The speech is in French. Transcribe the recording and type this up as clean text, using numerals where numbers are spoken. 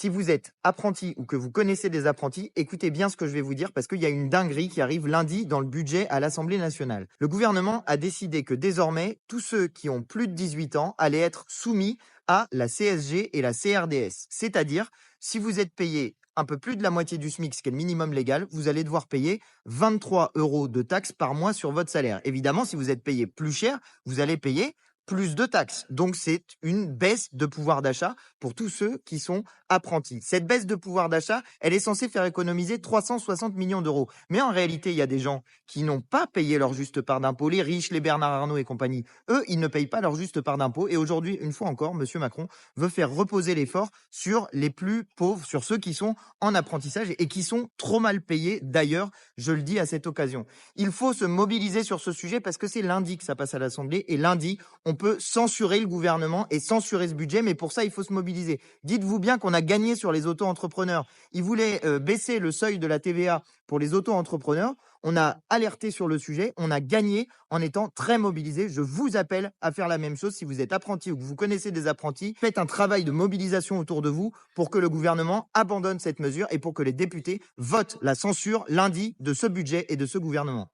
Si vous êtes apprenti ou que vous connaissez des apprentis, écoutez bien ce que je vais vous dire parce qu'il y a une dinguerie qui arrive lundi dans le budget à l'Assemblée nationale. Le gouvernement a décidé que désormais, tous ceux qui ont plus de 18 ans allaient être soumis à la CSG et la CRDS. C'est-à-dire, si vous êtes payé un peu plus de la moitié du SMIC, ce qui est le minimum légal, vous allez devoir payer 23 euros de taxes par mois sur votre salaire. Évidemment, si vous êtes payé plus cher, vous allez payer plus de taxes. Donc, c'est une baisse de pouvoir d'achat pour tous ceux qui sont apprentis. Cette baisse de pouvoir d'achat, elle est censée faire économiser 360 millions d'euros. Mais en réalité, il y a des gens qui n'ont pas payé leur juste part d'impôt, les riches, les Bernard Arnault et compagnie. Eux, ils ne payent pas leur juste part d'impôt. Et aujourd'hui, une fois encore, M. Macron veut faire reposer l'effort sur les plus pauvres, sur ceux qui sont en apprentissage et qui sont trop mal payés. D'ailleurs, je le dis à cette occasion. Il faut se mobiliser sur ce sujet parce que c'est lundi que ça passe à l'Assemblée et lundi, on peut censurer le gouvernement et censurer ce budget, mais pour ça, il faut se mobiliser. Dites-vous bien qu'on a gagné sur les auto-entrepreneurs. Ils voulaient baisser le seuil de la TVA pour les auto-entrepreneurs. On a alerté sur le sujet, on a gagné en étant très mobilisés. Je vous appelle à faire la même chose. Si vous êtes apprenti ou que vous connaissez des apprentis, faites un travail de mobilisation autour de vous pour que le gouvernement abandonne cette mesure et pour que les députés votent la censure lundi de ce budget et de ce gouvernement.